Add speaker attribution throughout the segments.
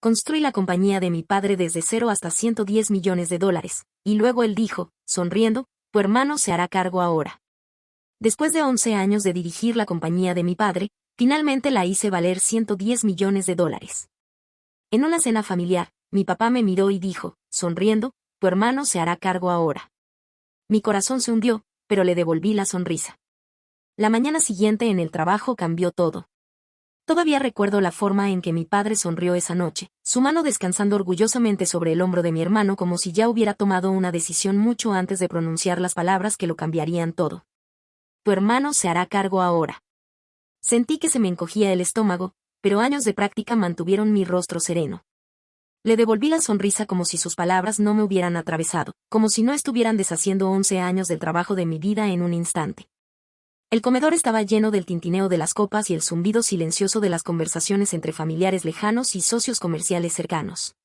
Speaker 1: construí la compañía de mi padre desde cero hasta $110 millones, y luego él dijo, sonriendo, tu hermano se hará cargo ahora. Después de 11 años de dirigir la compañía de mi padre, finalmente la hice valer $110 millones. En una cena familiar, mi papá me miró y dijo, sonriendo, tu hermano se hará cargo ahora. Mi corazón se hundió, pero le devolví la sonrisa. La mañana siguiente en el trabajo cambió todo. Todavía recuerdo la forma en que mi padre sonrió esa noche, su mano descansando orgullosamente sobre el hombro de mi hermano como si ya hubiera tomado una decisión mucho antes de pronunciar las palabras que lo cambiarían todo. Tu hermano se hará cargo ahora. Sentí que se me encogía el estómago, pero años de práctica mantuvieron mi rostro sereno. Le devolví la sonrisa como si sus palabras no me hubieran atravesado, como si no estuvieran deshaciendo 11 años del trabajo de mi vida en un instante. El comedor estaba lleno del tintineo de las copas y el zumbido silencioso de las conversaciones entre familiares lejanos y socios comerciales cercanos.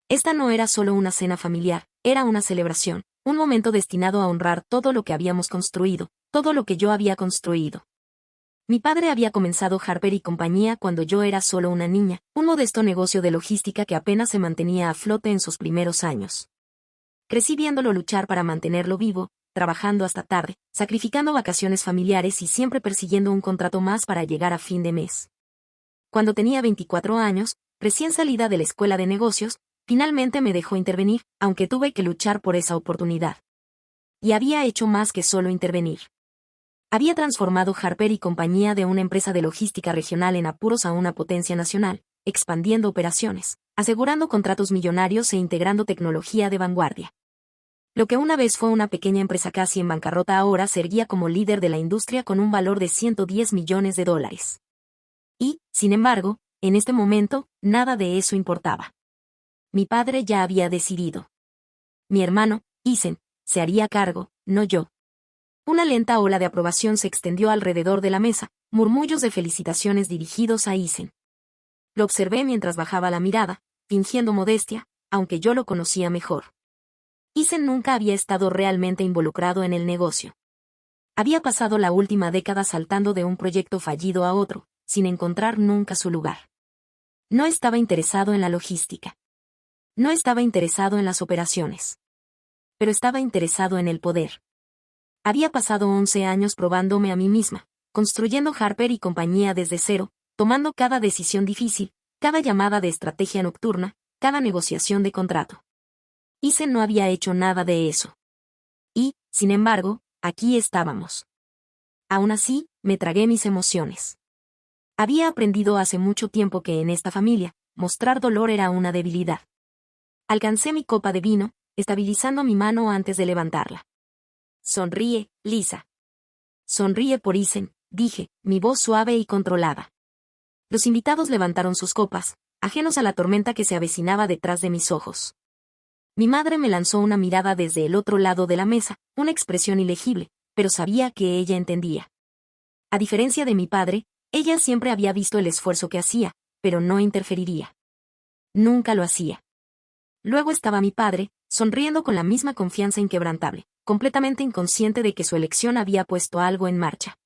Speaker 1: Esta no era solo una cena familiar, era una celebración, un momento destinado a honrar todo lo que habíamos construido, todo lo que yo había construido. Mi padre había comenzado Harper y compañía cuando yo era solo una niña, un modesto negocio de logística que apenas se mantenía a flote en sus primeros años. Crecí viéndolo luchar para mantenerlo vivo, trabajando hasta tarde, sacrificando vacaciones familiares y siempre persiguiendo un contrato más para llegar a fin de mes. Cuando tenía 24 años, recién salida de la escuela de negocios, finalmente me dejó intervenir, aunque tuve que luchar por esa oportunidad. Y había hecho más que solo intervenir. Había transformado Harper y compañía de una empresa de logística regional en apuros a una potencia nacional, expandiendo operaciones, asegurando contratos millonarios e integrando tecnología de vanguardia. Lo que una vez fue una pequeña empresa casi en bancarrota ahora se erguía como líder de la industria con un valor de $110 millones. Y, sin embargo, en este momento, nada de eso importaba. Mi padre ya había decidido. Mi hermano, Eisen, se haría cargo, no yo. Una lenta ola de aprobación se extendió alrededor de la mesa, murmullos de felicitaciones dirigidos a Eisen. Lo observé mientras bajaba la mirada, fingiendo modestia, aunque yo lo conocía mejor. Eisen nunca había estado realmente involucrado en el negocio. Había pasado la última década saltando de un proyecto fallido a otro, sin encontrar nunca su lugar. No estaba interesado en la logística. No estaba interesado en las operaciones. Pero estaba interesado en el poder. Había pasado 11 años probándome a mí misma, construyendo Harper y compañía desde cero, tomando cada decisión difícil, cada llamada de estrategia nocturna, cada negociación de contrato. Eisen no había hecho nada de eso. Y, sin embargo, aquí estábamos. Aún así, me tragué mis emociones. Había aprendido hace mucho tiempo que en esta familia, mostrar dolor era una debilidad. Alcancé mi copa de vino, estabilizando mi mano antes de levantarla. Sonríe, Lisa. Sonríe por Eisen, dije, mi voz suave y controlada. Los invitados levantaron sus copas, ajenos a la tormenta que se avecinaba detrás de mis ojos. Mi madre me lanzó una mirada desde el otro lado de la mesa, una expresión ilegible, pero sabía que ella entendía. A diferencia de mi padre, ella siempre había visto el esfuerzo que hacía, pero no interferiría. Nunca lo hacía. Luego estaba mi padre, sonriendo con la misma confianza inquebrantable, completamente inconsciente de que su elección había puesto algo en marcha.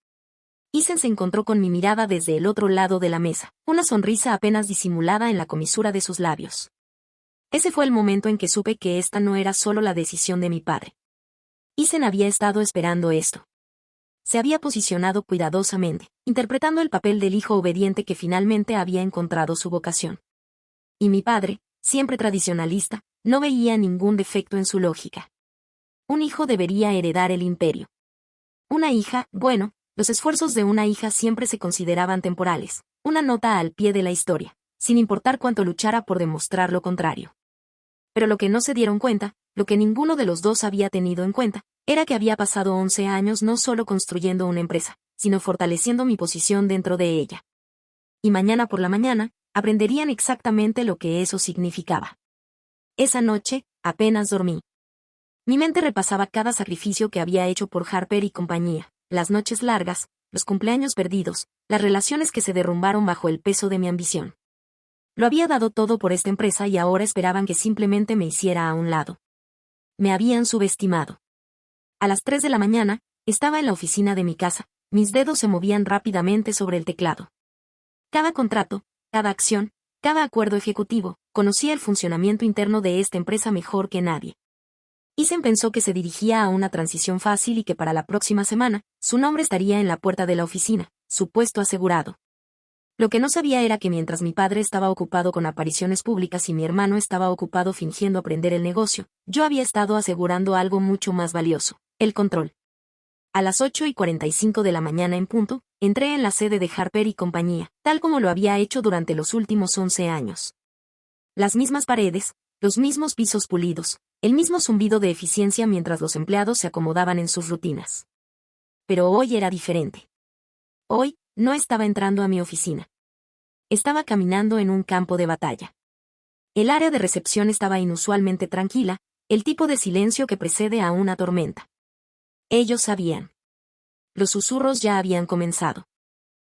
Speaker 1: Eisen se encontró con mi mirada desde el otro lado de la mesa, una sonrisa apenas disimulada en la comisura de sus labios. Ese fue el momento en que supe que esta no era solo la decisión de mi padre. Eisen había estado esperando esto. Se había posicionado cuidadosamente, interpretando el papel del hijo obediente que finalmente había encontrado su vocación. Y mi padre, siempre tradicionalista, no veía ningún defecto en su lógica. Un hijo debería heredar el imperio. Una hija, bueno, los esfuerzos de una hija siempre se consideraban temporales, una nota al pie de la historia, sin importar cuánto luchara por demostrar lo contrario. Pero lo que no se dieron cuenta, lo que ninguno de los dos había tenido en cuenta, era que había pasado 11 años no solo construyendo una empresa, sino fortaleciendo mi posición dentro de ella. Y mañana por la mañana, aprenderían exactamente lo que eso significaba. Esa noche, apenas dormí. Mi mente repasaba cada sacrificio que había hecho por Harper y compañía, las noches largas, los cumpleaños perdidos, las relaciones que se derrumbaron bajo el peso de mi ambición. Lo había dado todo por esta empresa y ahora esperaban que simplemente me hiciera a un lado. Me habían subestimado. A las 3 de la mañana, estaba en la oficina de mi casa, mis dedos se movían rápidamente sobre el teclado. Cada contrato, cada acción, Cada acuerdo ejecutivo, conocía el funcionamiento interno de esta empresa mejor que nadie. Eisen pensó que se dirigía a una transición fácil y que para la próxima semana, su nombre estaría en la puerta de la oficina, su puesto asegurado. Lo que no sabía era que mientras mi padre estaba ocupado con apariciones públicas y mi hermano estaba ocupado fingiendo aprender el negocio, yo había estado asegurando algo mucho más valioso: el control. A las 8:45 de la mañana en punto, entré en la sede de Harper y compañía, tal como lo había hecho durante los últimos 11 años. Las mismas paredes, los mismos pisos pulidos, el mismo zumbido de eficiencia mientras los empleados se acomodaban en sus rutinas. Pero hoy era diferente. Hoy, no estaba entrando a mi oficina. Estaba caminando en un campo de batalla. El área de recepción estaba inusualmente tranquila, el tipo de silencio que precede a una tormenta. Ellos sabían. Los susurros ya habían comenzado.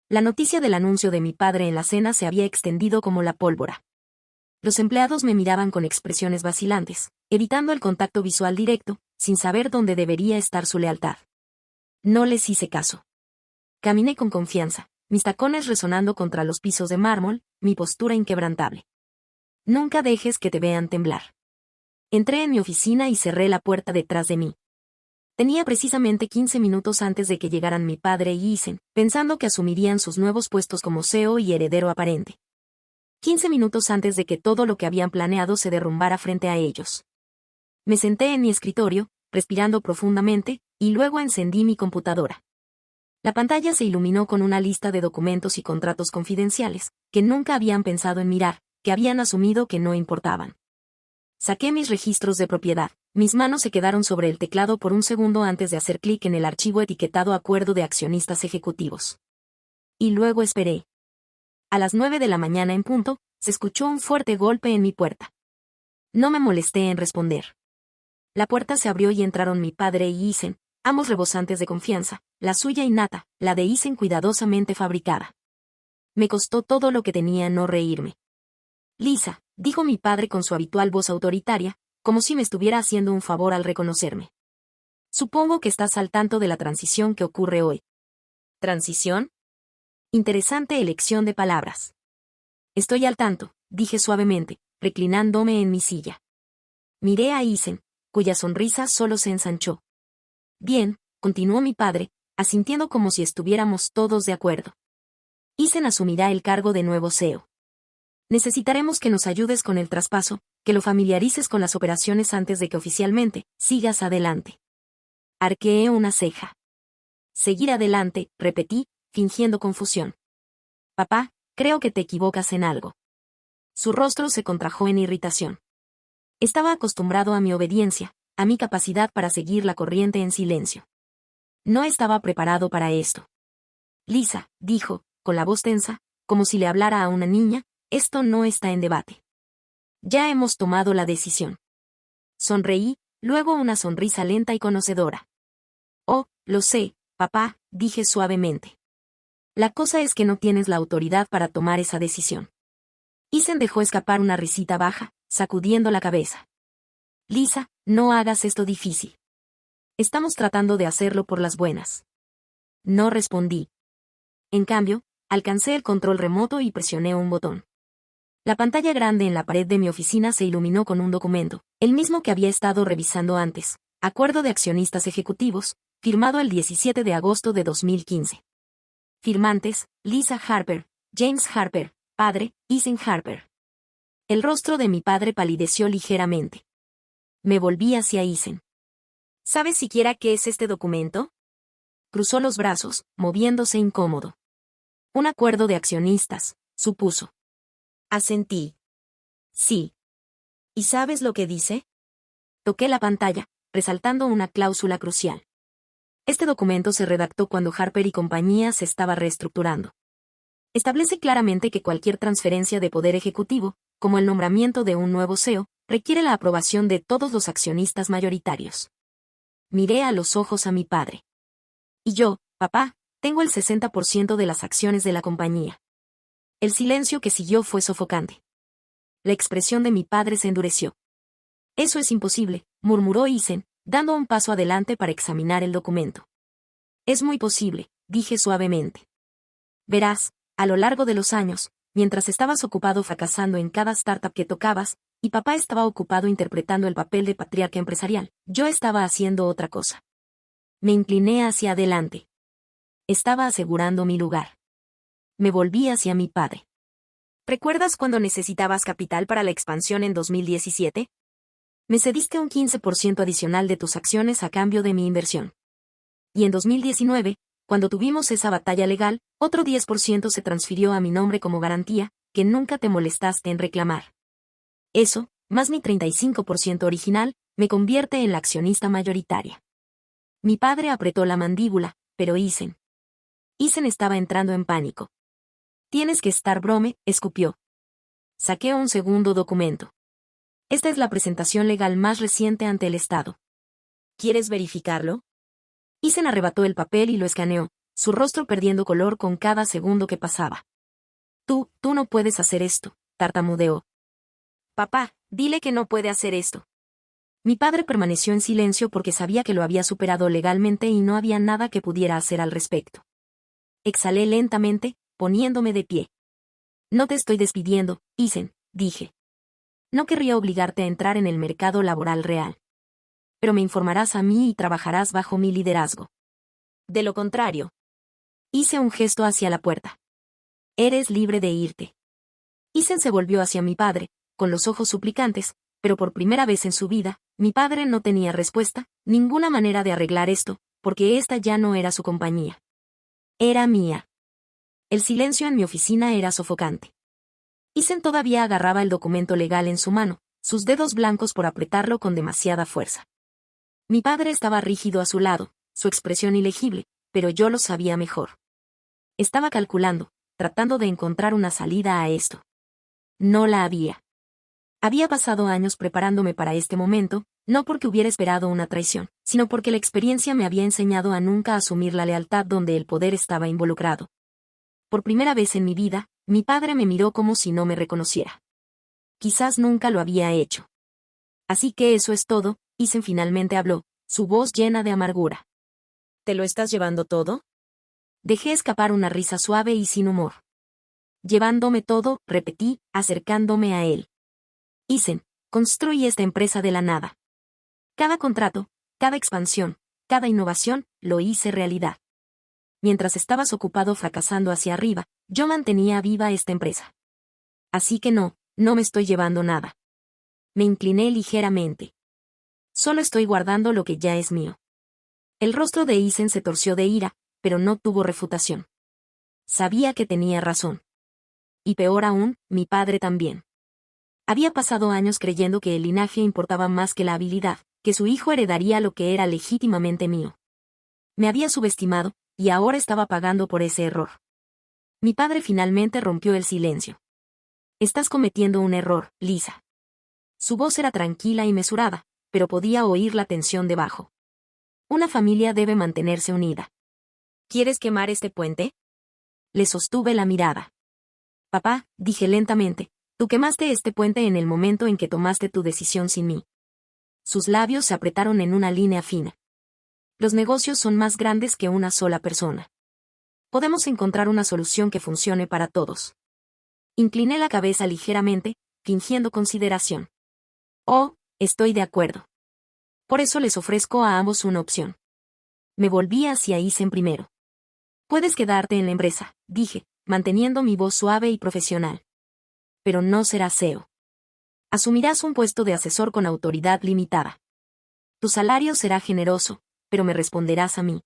Speaker 1: La noticia del anuncio de mi padre en la cena se había extendido como la pólvora. Los empleados me miraban con expresiones vacilantes, evitando el contacto visual directo, sin saber dónde debería estar su lealtad. No les hice caso. Caminé con confianza, mis tacones resonando contra los pisos de mármol, mi postura inquebrantable. Nunca dejes que te vean temblar. Entré en mi oficina y cerré la puerta detrás de mí. Tenía precisamente 15 minutos antes de que llegaran mi padre y Eisen, pensando que asumirían sus nuevos puestos como CEO y heredero aparente. 15 minutos antes de que todo lo que habían planeado se derrumbara frente a ellos. Me senté en mi escritorio, respirando profundamente, y luego encendí mi computadora. La pantalla se iluminó con una lista de documentos y contratos confidenciales, que nunca habían pensado en mirar, que habían asumido que no importaban. Saqué mis registros de propiedad, mis manos se quedaron sobre el teclado por un segundo antes de hacer clic en el archivo etiquetado Acuerdo de Accionistas Ejecutivos. Y luego esperé. A las 9 de la mañana en punto, se escuchó un fuerte golpe en mi puerta. No me molesté en responder. La puerta se abrió y entraron mi padre y Eisen, ambos rebosantes de confianza, la suya innata, la de Eisen cuidadosamente fabricada. Me costó todo lo que tenía no reírme. Lisa, dijo mi padre con su habitual voz autoritaria, como si me estuviera haciendo un favor al reconocerme. Supongo que estás al tanto de la transición que ocurre hoy. ¿Transición? Interesante elección de palabras. Estoy al tanto, dije suavemente, reclinándome en mi silla. Miré a Eisen, cuya sonrisa solo se ensanchó. Bien, continuó mi padre, asintiendo como si estuviéramos todos de acuerdo. Eisen asumirá el cargo de nuevo CEO. Necesitaremos que nos ayudes con el traspaso, que lo familiarices con las operaciones antes de que oficialmente sigas adelante. Arqueé una ceja. Seguir adelante, repetí, fingiendo confusión. Papá, creo que te equivocas en algo. Su rostro se contrajo en irritación. Estaba acostumbrado a mi obediencia, a mi capacidad para seguir la corriente en silencio. No estaba preparado para esto. Lisa, dijo, con la voz tensa, como si le hablara a una niña, esto no está en debate. Ya hemos tomado la decisión. Sonreí, luego una sonrisa lenta y conocedora. Oh, lo sé, papá, dije suavemente. La cosa es que no tienes la autoridad para tomar esa decisión. Eisen dejó escapar una risita baja, sacudiendo la cabeza. Lisa, no hagas esto difícil. Estamos tratando de hacerlo por las buenas. No respondí. En cambio, alcancé el control remoto y presioné un botón. La pantalla grande en la pared de mi oficina se iluminó con un documento, el mismo que había estado revisando antes, Acuerdo de Accionistas Ejecutivos, firmado el 17 de agosto de 2015. Firmantes, Lisa Harper, James Harper, padre, Eisen Harper. El rostro de mi padre palideció ligeramente. Me volví hacia Eisen. ¿Sabes siquiera qué es este documento? Cruzó los brazos, moviéndose incómodo. Un acuerdo de accionistas, supuso. Asentí. Sí. ¿Y sabes lo que dice? Toqué la pantalla, resaltando una cláusula crucial. Este documento se redactó cuando Harper y compañía se estaba reestructurando. Establece claramente que cualquier transferencia de poder ejecutivo, como el nombramiento de un nuevo CEO, requiere la aprobación de todos los accionistas mayoritarios. Miré a los ojos a mi padre. Y yo, papá, tengo el 60% de las acciones de la compañía. El silencio que siguió fue sofocante. La expresión de mi padre se endureció. Eso es imposible, murmuró Eisen, dando un paso adelante para examinar el documento. Es muy posible, dije suavemente. Verás, a lo largo de los años, mientras estabas ocupado fracasando en cada startup que tocabas, y papá estaba ocupado interpretando el papel de patriarca empresarial, yo estaba haciendo otra cosa. Me incliné hacia adelante. Estaba asegurando mi lugar. Me volví hacia mi padre. ¿Recuerdas cuando necesitabas capital para la expansión en 2017? Me cediste un 15% adicional de tus acciones a cambio de mi inversión. Y en 2019, cuando tuvimos esa batalla legal, otro 10% se transfirió a mi nombre como garantía, que nunca te molestaste en reclamar. Eso, más mi 35% original, me convierte en la accionista mayoritaria. Mi padre apretó la mandíbula, pero Isen estaba entrando en pánico. Tienes que estar brome, escupió. Saqué un segundo documento. Esta es la presentación legal más reciente ante el Estado. ¿Quieres verificarlo? Isen arrebató el papel y lo escaneó, su rostro perdiendo color con cada segundo que pasaba. Tú no puedes hacer esto, tartamudeó. Papá, dile que no puede hacer esto. Mi padre permaneció en silencio porque sabía que lo había superado legalmente y no había nada que pudiera hacer al respecto. Exhalé lentamente, poniéndome de pie. No te estoy despidiendo, Isen, dije. No querría obligarte a entrar en el mercado laboral real. Pero me informarás a mí y trabajarás bajo mi liderazgo. De lo contrario. Hice un gesto hacia la puerta. Eres libre de irte. Isen se volvió hacia mi padre, con los ojos suplicantes, pero por primera vez en su vida, mi padre no tenía respuesta, ninguna manera de arreglar esto, porque esta ya no era su compañía. Era mía. El silencio en mi oficina era sofocante. Isen todavía agarraba el documento legal en su mano, sus dedos blancos por apretarlo con demasiada fuerza. Mi padre estaba rígido a su lado, su expresión ilegible, pero yo lo sabía mejor. Estaba calculando, tratando de encontrar una salida a esto. No la había. Había pasado años preparándome para este momento, no porque hubiera esperado una traición, sino porque la experiencia me había enseñado a nunca asumir la lealtad donde el poder estaba involucrado. Por primera vez en mi vida, mi padre me miró como si no me reconociera. Quizás nunca lo había hecho. Así que eso es todo, Isen finalmente habló, su voz llena de amargura. ¿Te lo estás llevando todo? Dejé escapar una risa suave y sin humor. Llevándome todo, repetí, acercándome a él. Isen, construí esta empresa de la nada. Cada contrato, cada expansión, cada innovación, lo hice realidad. Mientras estabas ocupado fracasando hacia arriba, yo mantenía viva esta empresa. Así que no me estoy llevando nada. Me incliné ligeramente. Solo estoy guardando lo que ya es mío. El rostro de Isen se torció de ira, pero no tuvo refutación. Sabía que tenía razón. Y peor aún, mi padre también. Había pasado años creyendo que el linaje importaba más que la habilidad, que su hijo heredaría lo que era legítimamente mío. Me había subestimado, y ahora estaba pagando por ese error. Mi padre finalmente rompió el silencio. Estás cometiendo un error, Lisa. Su voz era tranquila y mesurada, pero podía oír la tensión debajo. Una familia debe mantenerse unida. ¿Quieres quemar este puente? Le sostuve la mirada. Papá, dije lentamente, tú quemaste este puente en el momento en que tomaste tu decisión sin mí. Sus labios se apretaron en una línea fina. Los negocios son más grandes que una sola persona. Podemos encontrar una solución que funcione para todos. Incliné la cabeza ligeramente, fingiendo consideración. Oh, estoy de acuerdo. Por eso les ofrezco a ambos una opción. Me volví hacia Isen primero. Puedes quedarte en la empresa, dije, manteniendo mi voz suave y profesional. Pero no serás CEO. Asumirás un puesto de asesor con autoridad limitada. Tu salario será generoso, pero me responderás a mí.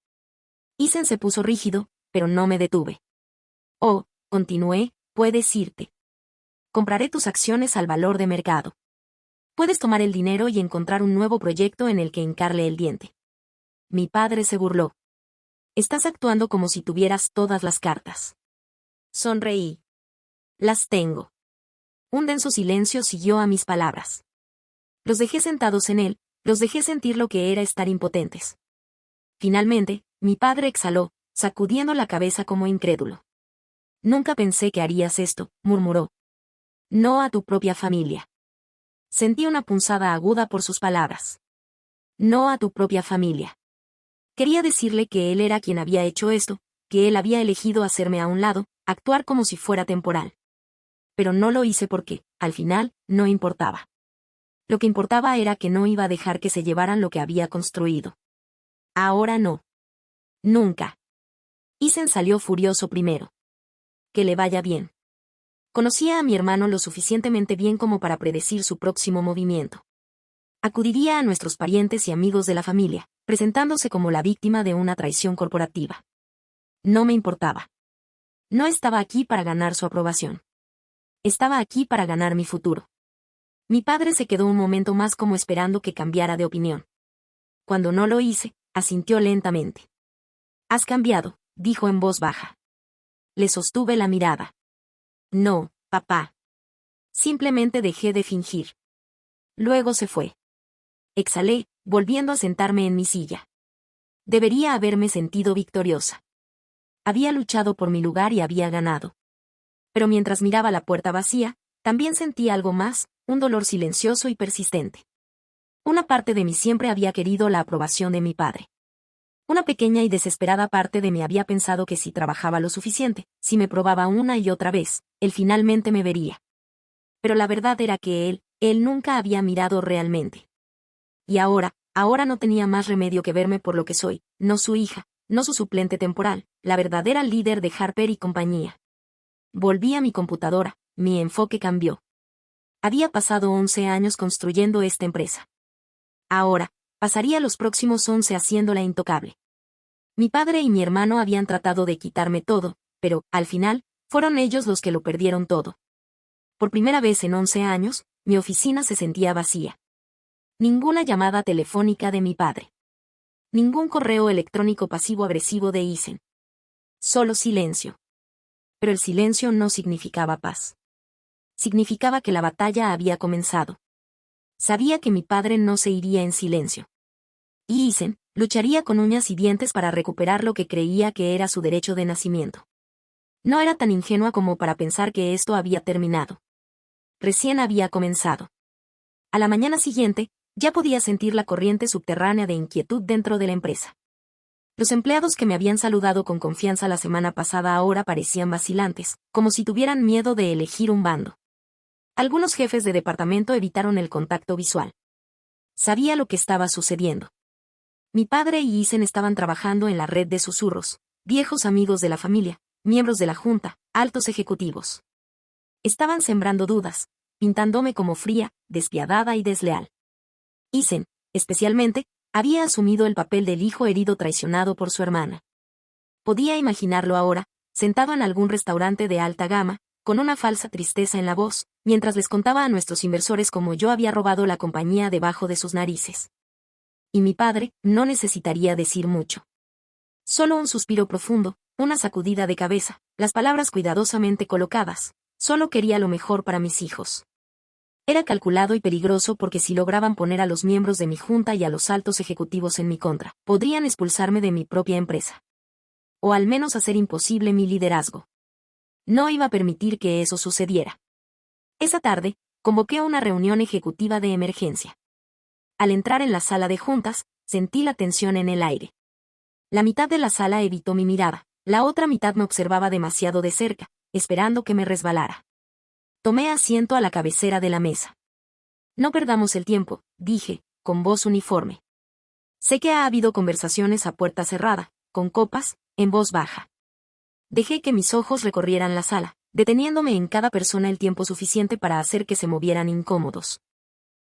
Speaker 1: Isen se puso rígido, pero no me detuve. Oh, continué, puedes irte. Compraré tus acciones al valor de mercado. Puedes tomar el dinero y encontrar un nuevo proyecto en el que hincarle el diente. Mi padre se burló. Estás actuando como si tuvieras todas las cartas. Sonreí. Las tengo. Un denso silencio siguió a mis palabras. Los dejé sentados en él, los dejé sentir lo que era estar impotentes. Finalmente, mi padre exhaló, sacudiendo la cabeza como incrédulo. Nunca pensé que harías esto, murmuró. No a tu propia familia. Sentí una punzada aguda por sus palabras. No a tu propia familia. Quería decirle que él era quien había hecho esto, que él había elegido hacerme a un lado, actuar como si fuera temporal. pero no lo hice porque, al final, no importaba. Lo que importaba era que no iba a dejar que se llevaran lo que había construido. Ahora no. Nunca. Isen salió furioso primero. Que le vaya bien. Conocía a mi hermano lo suficientemente bien como para predecir su próximo movimiento. Acudiría a nuestros parientes y amigos de la familia, presentándose como la víctima de una traición corporativa. No me importaba. No estaba aquí para ganar su aprobación. Estaba aquí para ganar mi futuro. Mi padre se quedó un momento más como esperando que cambiara de opinión. Cuando no lo hice, asintió lentamente. «Has cambiado», dijo en voz baja. Le sostuve la mirada. «No, papá. Simplemente dejé de fingir». Luego se fue. Exhalé, volviendo a sentarme en mi silla. Debería haberme sentido victoriosa. Había luchado por mi lugar y había ganado. Pero mientras miraba la puerta vacía, también sentí algo más, un dolor silencioso y persistente. Una parte de mí siempre había querido la aprobación de mi padre. Una pequeña y desesperada parte de mí había pensado que si trabajaba lo suficiente, si me probaba una y otra vez, él finalmente me vería. Pero la verdad era que él nunca había mirado realmente. Y ahora no tenía más remedio que verme por lo que soy, no su hija, no su suplente temporal, la verdadera líder de Harper y compañía. Volví a mi computadora, mi enfoque cambió. Había pasado 11 años construyendo esta empresa. Ahora, pasaría los próximos 11 haciéndola intocable. Mi padre y mi hermano habían tratado de quitarme todo, pero, al final, fueron ellos los que lo perdieron todo. Por primera vez en 11 años, mi oficina se sentía vacía. Ninguna llamada telefónica de mi padre. Ningún correo electrónico pasivo-agresivo de Isen. Solo silencio. Pero el silencio no significaba paz. Significaba que la batalla había comenzado. Sabía que mi padre no se iría en silencio. Y Isen lucharía con uñas y dientes para recuperar lo que creía que era su derecho de nacimiento. No era tan ingenua como para pensar que esto había terminado. Recién había comenzado. A la mañana siguiente, ya podía sentir la corriente subterránea de inquietud dentro de la empresa. Los empleados que me habían saludado con confianza la semana pasada ahora parecían vacilantes, como si tuvieran miedo de elegir un bando. Algunos jefes de departamento evitaron el contacto visual. Sabía lo que estaba sucediendo. Mi padre y Isen estaban trabajando en la red de susurros, viejos amigos de la familia, miembros de la junta, altos ejecutivos. Estaban sembrando dudas, pintándome como fría, despiadada y desleal. Isen, especialmente, había asumido el papel del hijo herido traicionado por su hermana. Podía imaginarlo ahora, sentado en algún restaurante de alta gama, con una falsa tristeza en la voz, mientras les contaba a nuestros inversores cómo yo había robado la compañía debajo de sus narices. Y mi padre no necesitaría decir mucho. Solo un suspiro profundo, una sacudida de cabeza, las palabras cuidadosamente colocadas. Solo quería lo mejor para mis hijos. Era calculado y peligroso porque si lograban poner a los miembros de mi junta y a los altos ejecutivos en mi contra, podrían expulsarme de mi propia empresa. O al menos hacer imposible mi liderazgo. No iba a permitir que eso sucediera. Esa tarde, convoqué una reunión ejecutiva de emergencia. Al entrar en la sala de juntas, sentí la tensión en el aire. La mitad de la sala evitó mi mirada, la otra mitad me observaba demasiado de cerca, esperando que me resbalara. Tomé asiento a la cabecera de la mesa. No perdamos el tiempo, dije, con voz uniforme. Sé que ha habido conversaciones a puerta cerrada, con copas, en voz baja. Dejé que mis ojos recorrieran la sala, deteniéndome en cada persona el tiempo suficiente para hacer que se movieran incómodos.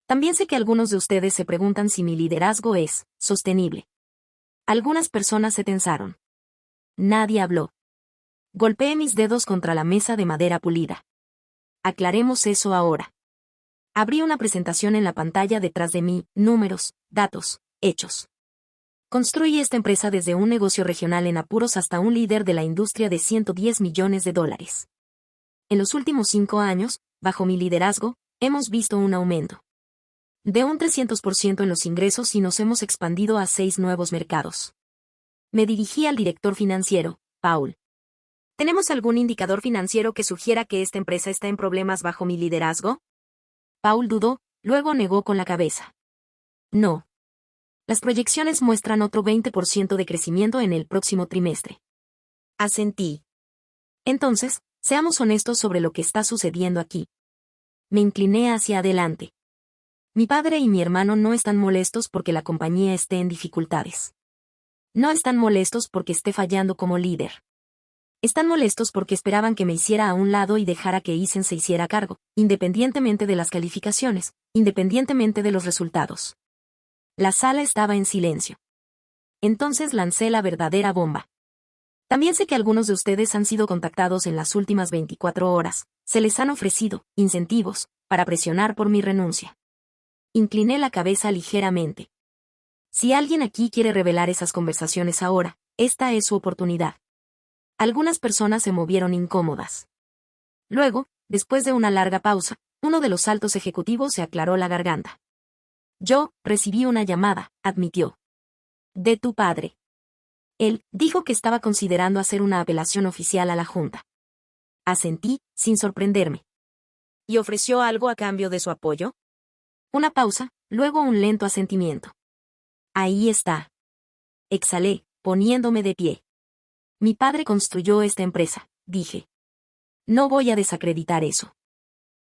Speaker 1: También sé que algunos de ustedes se preguntan si mi liderazgo es sostenible. Algunas personas se tensaron. Nadie habló. Golpeé mis dedos contra la mesa de madera pulida. Aclaremos eso ahora. Abrí una presentación en la pantalla detrás de mí, números, datos, hechos. Construí esta empresa desde un negocio regional en apuros hasta un líder de la industria de $110 millones. En los últimos 5 años, bajo mi liderazgo, hemos visto un aumento de un 300% en los ingresos y nos hemos expandido a 6 nuevos mercados. Me dirigí al director financiero, Paul. ¿Tenemos algún indicador financiero que sugiera que esta empresa está en problemas bajo mi liderazgo? Paul dudó, luego negó con la cabeza. No. Las proyecciones muestran otro 20% de crecimiento en el próximo trimestre. Asentí. Entonces, Seamos honestos sobre lo que está sucediendo aquí. Me incliné hacia adelante. Mi padre y mi hermano no están molestos porque la compañía esté en dificultades. No están molestos porque esté fallando como líder. Están molestos porque esperaban que me hiciera a un lado y dejara que Eisen se hiciera cargo, independientemente de las calificaciones, independientemente de los resultados. La sala estaba en silencio. Entonces lancé la verdadera bomba. También sé que algunos de ustedes han sido contactados en las últimas 24 horas, se les han ofrecido incentivos para presionar por mi renuncia. Incliné la cabeza ligeramente. Si alguien aquí quiere revelar esas conversaciones ahora, esta es su oportunidad. Algunas personas se movieron incómodas. Luego, después de una larga pausa, uno de los altos ejecutivos se aclaró la garganta. Yo recibí una llamada, admitió. De tu padre. Él dijo que estaba considerando hacer una apelación oficial a la Junta. Asentí, sin sorprenderme. ¿Y ofreció algo a cambio de su apoyo? Una pausa, luego un lento asentimiento. Ahí está. Exhalé, poniéndome de pie. Mi padre construyó esta empresa, dije. No voy a desacreditar eso.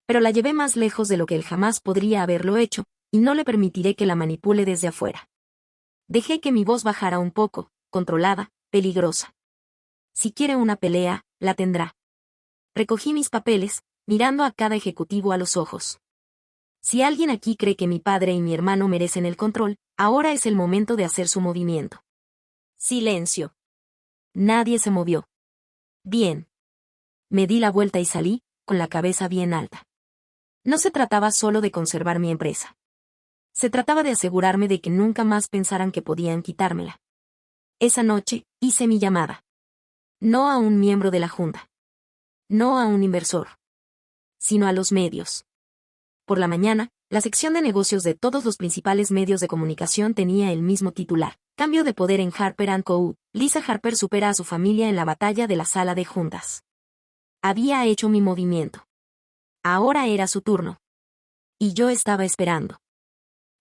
Speaker 1: Pero la llevé más lejos de lo que él jamás podría haberlo hecho, y no le permitiré que la manipule desde afuera. Dejé que mi voz bajara un poco, controlada, peligrosa. Si quiere una pelea, la tendrá. Recogí mis papeles, mirando a cada ejecutivo a los ojos. Si alguien aquí cree que mi padre y mi hermano merecen el control, ahora es el momento de hacer su movimiento. Silencio. Nadie se movió. Bien. Me di la vuelta y salí, con la cabeza bien alta. No se trataba solo de conservar mi empresa. Se trataba de asegurarme de que nunca más pensaran que podían quitármela. Esa noche, hice mi llamada. No a un miembro de la Junta. No a un inversor. Sino a los medios. Por la mañana, la sección de negocios de todos los principales medios de comunicación tenía el mismo titular. Cambio de poder en Harper & Co. Lisa Harper supera a su familia en la batalla de la sala de juntas. Había hecho mi movimiento. Ahora era su turno. Y yo estaba esperando.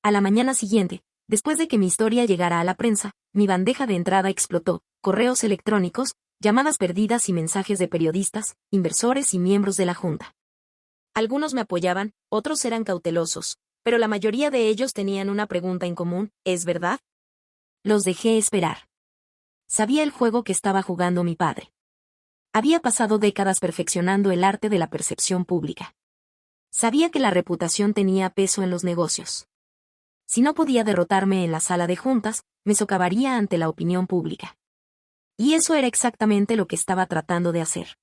Speaker 1: A la mañana siguiente, después de que mi historia llegara a la prensa, mi bandeja de entrada explotó, correos electrónicos, llamadas perdidas y mensajes de periodistas, inversores y miembros de la Junta. Algunos me apoyaban, otros eran cautelosos, pero la mayoría de ellos tenían una pregunta en común, ¿es verdad? Los dejé esperar. Sabía el juego que estaba jugando mi padre. Había pasado décadas perfeccionando el arte de la percepción pública. Sabía que la reputación tenía peso en los negocios. Si no podía derrotarme en la sala de juntas, me socavaría ante la opinión pública. Y eso era exactamente lo que estaba tratando de hacer.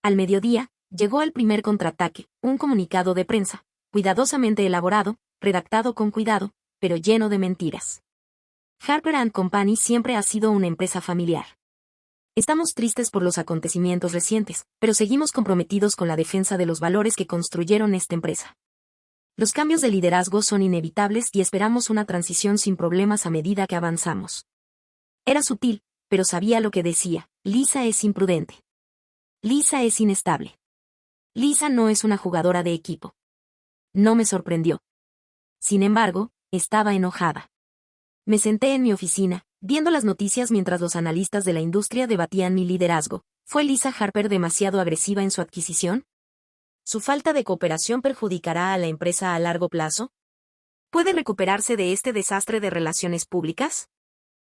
Speaker 1: Al mediodía, llegó el primer contraataque, un comunicado de prensa, cuidadosamente elaborado, redactado con cuidado, pero lleno de mentiras. Harper & Company siempre ha sido una empresa familiar. Estamos tristes por los acontecimientos recientes, pero seguimos comprometidos con la defensa de los valores que construyeron esta empresa. Los cambios de liderazgo son inevitables y esperamos una transición sin problemas a medida que avanzamos. Era sutil, pero sabía lo que decía. Lisa es imprudente. Lisa es inestable. Lisa no es una jugadora de equipo. No me sorprendió. Sin embargo, estaba enojada. Me senté en mi oficina, viendo las noticias mientras los analistas de la industria debatían mi liderazgo. ¿Fue Lisa Harper demasiado agresiva en su adquisición? ¿Su falta de cooperación perjudicará a la empresa a largo plazo? ¿Puede recuperarse de este desastre de relaciones públicas?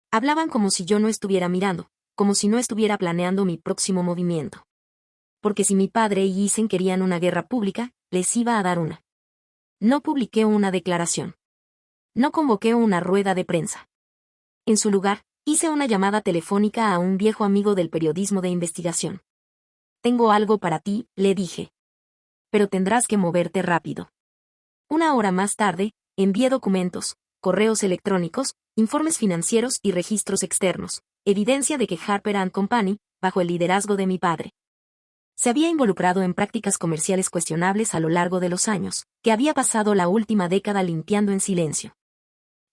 Speaker 1: Hablaban como si yo no estuviera mirando, como si no estuviera planeando mi próximo movimiento. Porque si mi padre y Eisen querían una guerra pública, les iba a dar una. No publiqué una declaración. No convoqué una rueda de prensa. En su lugar, hice una llamada telefónica a un viejo amigo del periodismo de investigación. Tengo algo para ti, le dije. Pero tendrás que moverte rápido. Una hora más tarde, envié documentos, correos electrónicos, informes financieros y registros externos, evidencia de que Harper & Company, bajo el liderazgo de mi padre, se había involucrado en prácticas comerciales cuestionables a lo largo de los años, que había pasado la última década limpiando en silencio.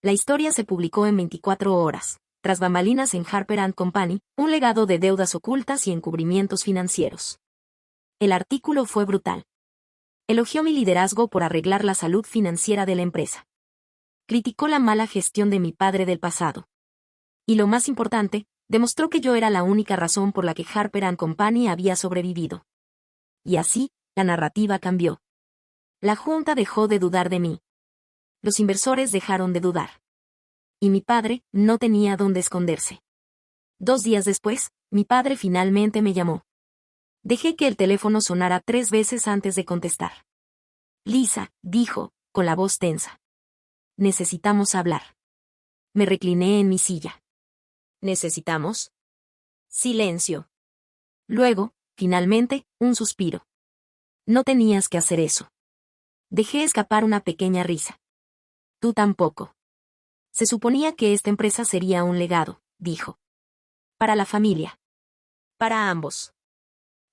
Speaker 1: La historia se publicó en 24 horas, tras bambalinas en Harper & Company, un legado de deudas ocultas y encubrimientos financieros. El artículo fue brutal. Elogió mi liderazgo por arreglar la salud financiera de la empresa. Criticó la mala gestión de mi padre del pasado. Y lo más importante, demostró que yo era la única razón por la que Harper & Company había sobrevivido. y así, la narrativa cambió. La junta dejó de dudar de mí. Los inversores dejaron de dudar. Y mi padre no tenía dónde esconderse. 2 días después, mi padre finalmente me llamó. Dejé que el teléfono sonara 3 veces antes de contestar. Lisa, dijo, con la voz tensa. Necesitamos hablar. Me recliné en mi silla. ¿Necesitamos? Silencio. Luego, finalmente, un suspiro. No tenías que hacer eso. Dejé escapar una pequeña risa. Tú tampoco. Se suponía que esta empresa sería un legado, dijo. Para la familia. Para ambos.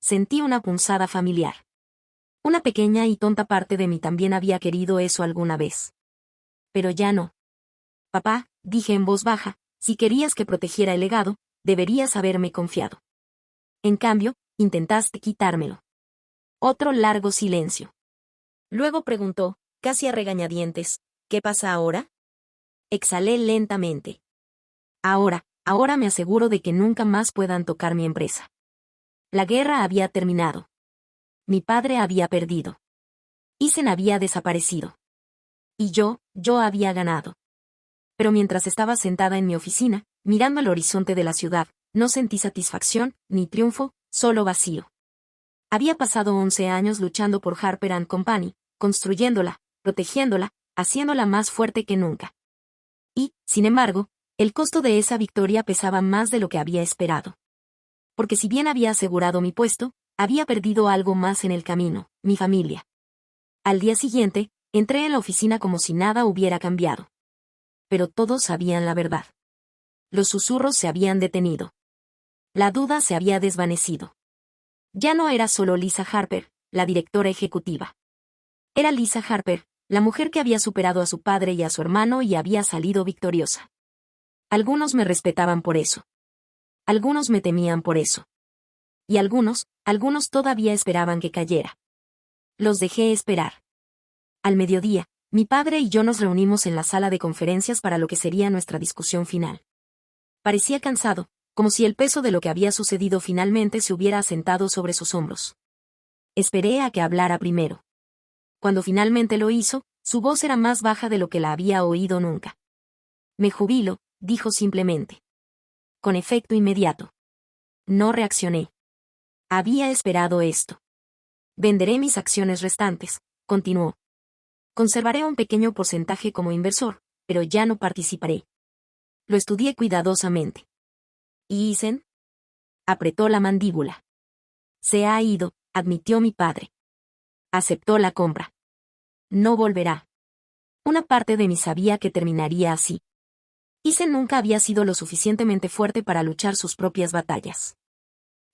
Speaker 1: Sentí una punzada familiar. Una pequeña y tonta parte de mí también había querido eso alguna vez. Pero ya no. Papá, dije en voz baja, si querías que protegiera el legado, deberías haberme confiado. En cambio, intentaste quitármelo. Otro largo silencio. Luego preguntó, casi a regañadientes, ¿qué pasa ahora? Exhalé lentamente. Ahora me aseguro de que nunca más puedan tocar mi empresa. La guerra había terminado. Mi padre había perdido. Isen había desaparecido. Y yo había ganado. Pero mientras estaba sentada en mi oficina, mirando el horizonte de la ciudad, no sentí satisfacción, ni triunfo, solo vacío. Había pasado 11 años luchando por Harper & Company, construyéndola, protegiéndola, haciéndola más fuerte que nunca. Y, sin embargo, el costo de esa victoria pesaba más de lo que había esperado. Porque si bien había asegurado mi puesto, había perdido algo más en el camino, mi familia. Al día siguiente, entré en la oficina como si nada hubiera cambiado. Pero todos sabían la verdad. Los susurros se habían detenido. La duda se había desvanecido. Ya no era solo Lisa Harper, la directora ejecutiva. Era Lisa Harper, la mujer que había superado a su padre y a su hermano y había salido victoriosa. Algunos me respetaban por eso. Algunos me temían por eso. Y algunos todavía esperaban que cayera. Los dejé esperar. Al mediodía, mi padre y yo nos reunimos en la sala de conferencias para lo que sería nuestra discusión final. Parecía cansado, como si el peso de lo que había sucedido finalmente se hubiera asentado sobre sus hombros. Esperé a que hablara primero. Cuando finalmente lo hizo, su voz era más baja de lo que la había oído nunca. Me jubilo, dijo simplemente. Con efecto inmediato. No reaccioné. Había esperado esto. Venderé mis acciones restantes, continuó. Conservaré un pequeño porcentaje como inversor, pero ya no participaré. Lo estudié cuidadosamente. ¿Y Isen? Apretó la mandíbula. Se ha ido, admitió mi padre. Aceptó la compra. No volverá. Una parte de mí sabía que terminaría así. Isen nunca había sido lo suficientemente fuerte para luchar sus propias batallas.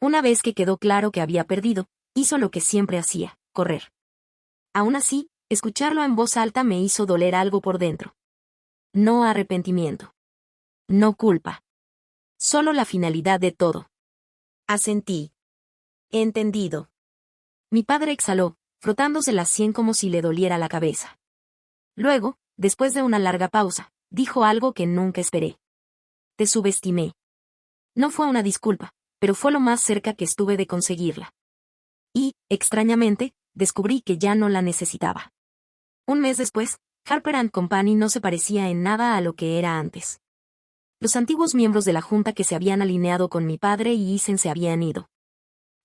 Speaker 1: Una vez que quedó claro que había perdido, hizo lo que siempre hacía, correr. Aún así, escucharlo en voz alta me hizo doler algo por dentro. No arrepentimiento. No culpa. Solo la finalidad de todo. Asentí. Entendido. Mi padre exhaló, frotándose la sien como si le doliera la cabeza. Luego, después de una larga pausa, dijo algo que nunca esperé. Te subestimé. No fue una disculpa, pero fue lo más cerca que estuve de conseguirla. Y, extrañamente, descubrí que ya no la necesitaba. Un mes después, Harper & Company no se parecía en nada a lo que era antes. Los antiguos miembros de la junta que se habían alineado con mi padre y Isen se habían ido.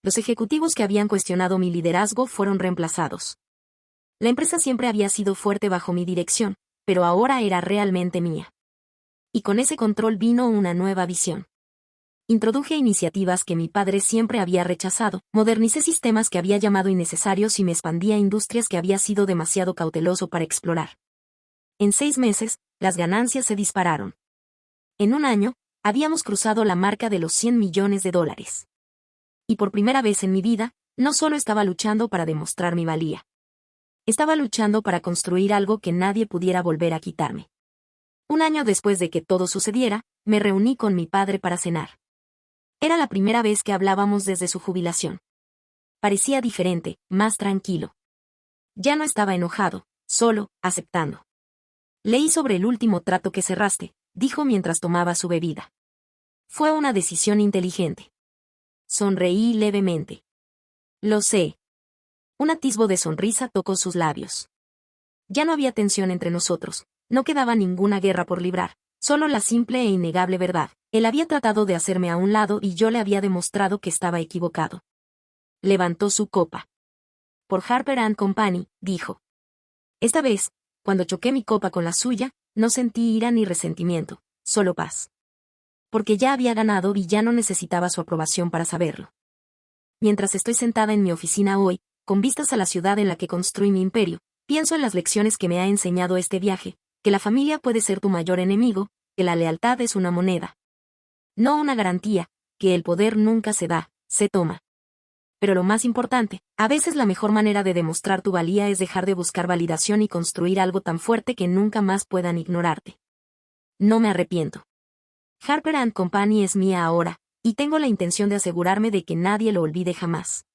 Speaker 1: Los ejecutivos que habían cuestionado mi liderazgo fueron reemplazados. La empresa siempre había sido fuerte bajo mi dirección, pero ahora era realmente mía. Y con ese control vino una nueva visión. Introduje iniciativas que mi padre siempre había rechazado, modernicé sistemas que había llamado innecesarios y me expandí a industrias que había sido demasiado cauteloso para explorar. En 6 meses, las ganancias se dispararon. En un año, habíamos cruzado la marca de los $100 millones. Y por primera vez en mi vida, no solo estaba luchando para demostrar mi valía. Estaba luchando para construir algo que nadie pudiera volver a quitarme. Un año después de que todo sucediera, me reuní con mi padre para cenar. Era la primera vez que hablábamos desde su jubilación. Parecía diferente, más tranquilo. Ya no estaba enojado, solo, aceptando. Leí sobre el último trato que cerraste, dijo mientras tomaba su bebida. Fue una decisión inteligente. Sonreí levemente. Lo sé. Un atisbo de sonrisa tocó sus labios. Ya no había tensión entre nosotros, no quedaba ninguna guerra por librar, solo la simple e innegable verdad. Él había tratado de hacerme a un lado y yo le había demostrado que estaba equivocado. Levantó su copa. Por Harper & Company, dijo. Esta vez, cuando choqué mi copa con la suya, no sentí ira ni resentimiento, solo paz. Porque ya había ganado y ya no necesitaba su aprobación para saberlo. Mientras estoy sentada en mi oficina hoy, con vistas a la ciudad en la que construí mi imperio, pienso en las lecciones que me ha enseñado este viaje, que la familia puede ser tu mayor enemigo, que la lealtad es una moneda. No una garantía, que el poder nunca se da, se toma. Pero lo más importante, a veces la mejor manera de demostrar tu valía es dejar de buscar validación y construir algo tan fuerte que nunca más puedan ignorarte. No me arrepiento. Harper & Company es mía ahora, y tengo la intención de asegurarme de que nadie lo olvide jamás.